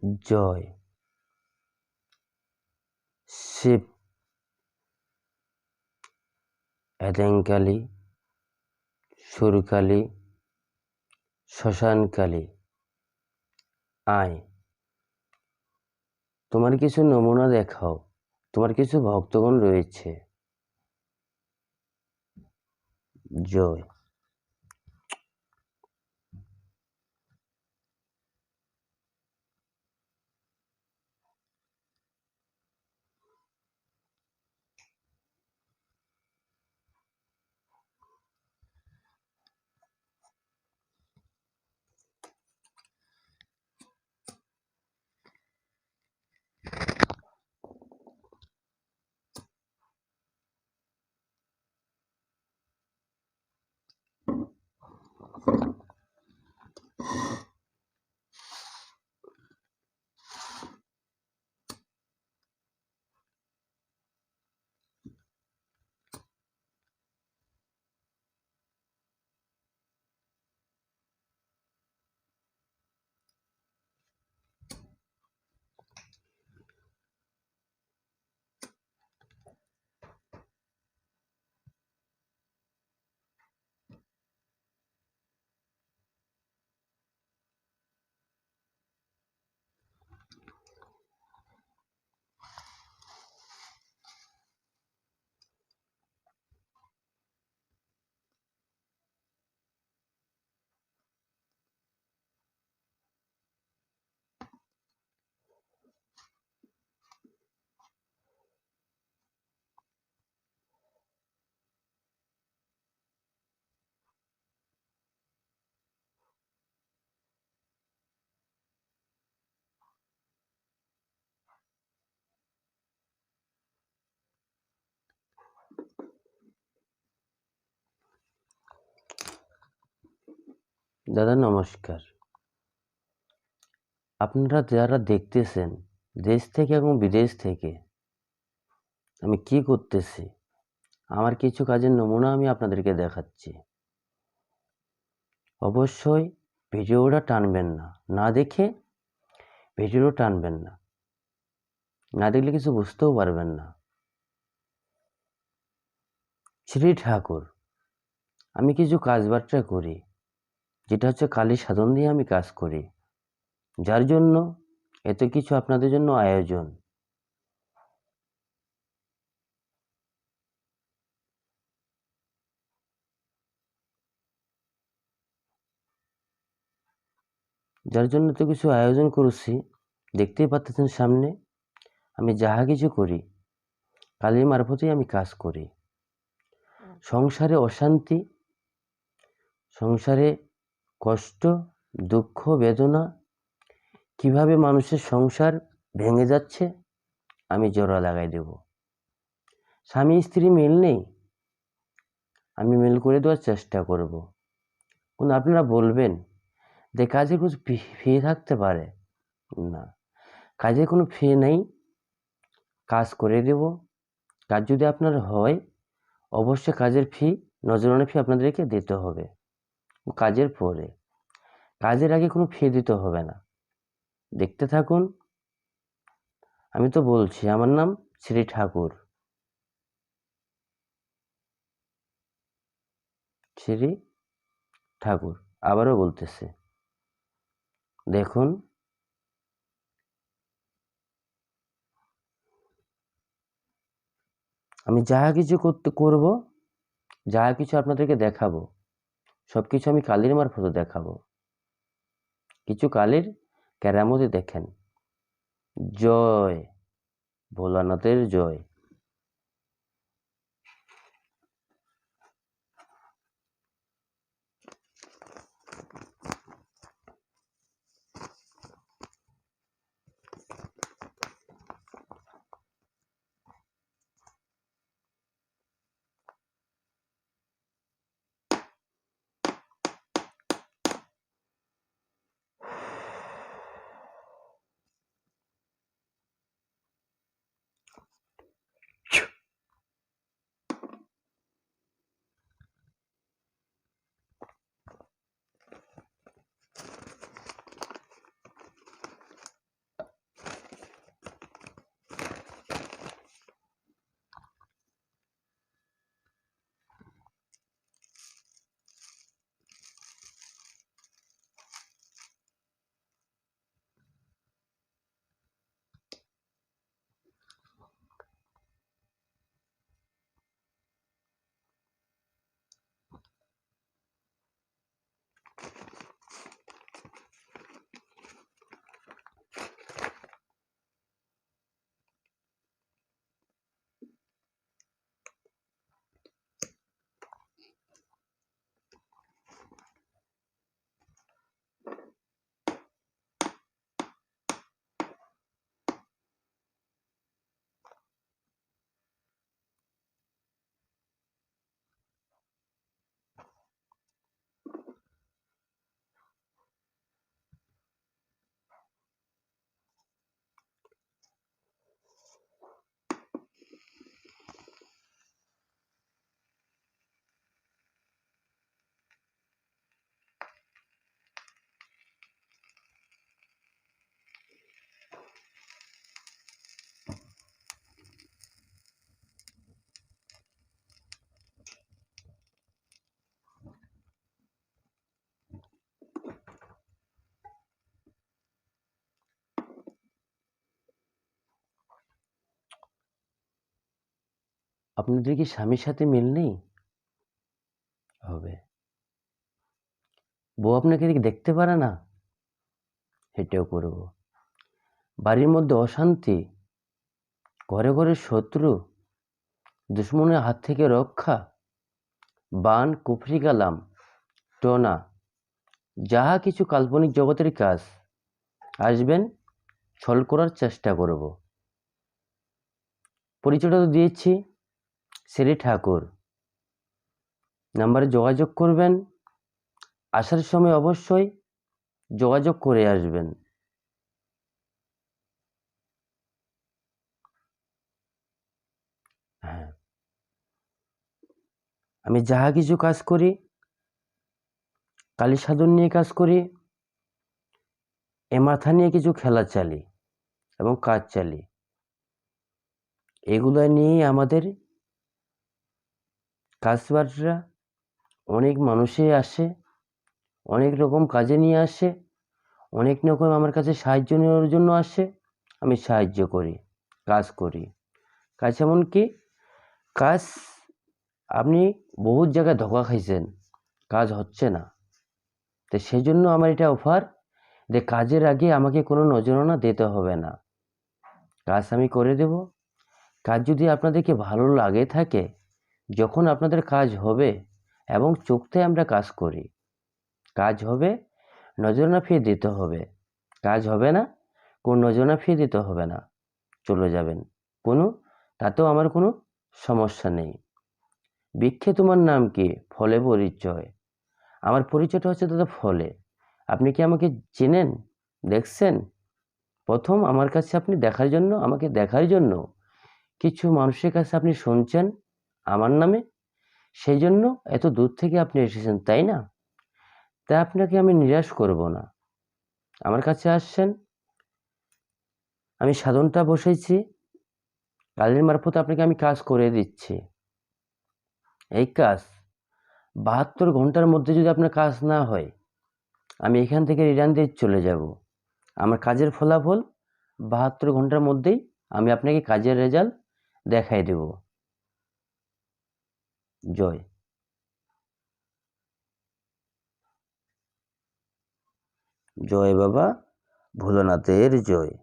জয়, শিব, এদেংকালী, সুরকালী, শ্মশানকালী। আয়, তোমার কিছু নমুনা দেখাও। তোমার কিছু ভক্তগণ রয়েছে। জয়। দাদা নমস্কার। আপনারা যারা দেখতেছেন দেশ থেকে এবং বিদেশ থেকে আমি কি করতেছি, আমার কিছু কাজের নমুনা আমি আপনাদেরকে দেখাচ্ছি। অবশ্যই ভিডিওটা টানবেন না, না দেখে ভিডিওটা টানবেন না, না দেখলে কিছু বুঝতেও পারবেন না। শ্রী ঠাকুর, আমি কিছু কাজবার্তা করি, যেটা হচ্ছে কালী সাধন দিয়ে আমি কাজ করি, যার জন্য এত কিছু আপনাদের জন্য আয়োজন। যার জন্য তো কিছু আয়োজন করছি, দেখতেই পাচ্ছেন সামনে। আমি যাহা কিছু করি কালীর মারফতেই আমি কাজ করি। সংসারে অশান্তি, সংসারে কষ্ট, দুঃখ, বেদনা, কিভাবে মানুষের সংসার ভেঙে যাচ্ছে আমি জোড়া লাগাই দেব। স্বামী স্ত্রী মিল নেই, আমি মিল করে দেওয়ার চেষ্টা করব। কিন্তু আপনারা বলবেন যে কাজে কিছু ফি থাকতে পারে, না, কাজে কোনো ফি নেই, কাজ করে দেব। কাজ যদি আপনার হয় অবশ্যই কাজের ফি, নজরানা ফি আপনাদেরকে দিতে হবে। কাজের পরে, কাজের আগে কোনো ফি দিতে হবে না। দেখতে থাকুন। আমি তো বলছি আমার নাম শ্রী ঠাকুর। শ্রী ঠাকুর, আবারও বলতেছে, দেখুন। আমি যাহা কিছু করব, যাহা কিছু আপনাদেরকে দেখাবো, সব কিছু আমি কালীর মারফত দেখাবো। কিছু কালীর কেরামতি দেখেন। জয় ভোলানাথের জয়। আপনাদের কি স্বামীর সাথে মিল নেই? হবে। বউ আপনাকে দেখতে পারে না? এটাও করব। বাড়ির মধ্যে অশান্তি, ঘরে ঘরে শত্রু, দুশ্মনের হাত থেকে রক্ষা, বান, কুফরি কালাম, টোনা, যাহা কিছু কাল্পনিক জগতের কাজ আসবেন, ছল করার চেষ্টা করব। পরিচয়টা তো দিয়েছি, শ্রী ঠাকুর। নাম্বারে যোগাযোগ করবেন, আসার সময় অবশ্যই যোগাযোগ করে আসবেন। হ্যাঁ, আমি যাহা কিছু কাজ করি, কালী সাধন নিয়ে কাজ করি, এ মাথা নিয়ে কিছু খেলা চালি এবং কাজ চালি। এগুলো নিয়েই আমাদের কাজবাজরা অনেক মানুষই আসে, অনেক রকম কাজে নিয়ে আসে, অনেক রকম আমার কাছে সাহায্য নেওয়ার জন্য আসে। আমি সাহায্য করি, কাজ করি। কাজ এমনকি কাজ আপনি বহুত জায়গায় ধোঁকা খাইছেন, কাজ হচ্ছে না। তো সেই জন্য আমার এটা অফার যে কাজের আগে আমাকে কোনো নজরানা দিতে হবে না, কাজ আমি করে দেব। কাজ যদি আপনাদেরকে ভালো লাগে থাকে, যখন আপনাদের কাজ হবে এবং চুক্তি আমরা কাজ করি, কাজ হবে নজরানা ফি দিতে হবে, কাজ হবে না কোন নজরানা ফি দিতে হবে না, চলে যাবেন। তাতেও আমার কোনো সমস্যা নেই। ভিক্ষে তোমার নাম কি? ফলে পরিচয়। আমার পরিচয়টা হচ্ছে দাদা ফলে। আপনি কি আমাকে চেনেন, দেখছেন? প্রথম আমার কাছে আপনি আমাকে দেখার জন্য কিছু মানুষের কাছে আপনি শুনছেন আমার নামে, সেই জন্য এত দূর থেকে আপনি এসেছেন, তাই না? তাই আপনাকে আমি নিরাশ করব না। আমার কাছে আসছেন, আমি সাধনটা বসেছি, কালের মারফত আপনাকে আমি কাজ করে দিচ্ছি। এই কাজ 72 ঘন্টার মধ্যে যদি আপনার কাজ না হয়, আমি এখান থেকে রিটার্ন দিয়ে চলে যাব। আমার কাজের ফলাফল 72 ঘন্টার মধ্যেই আমি আপনাকে কাজের রেজাল্ট দেখাই দেব। জয়। জয় বাবা ভোলানাথের জয়।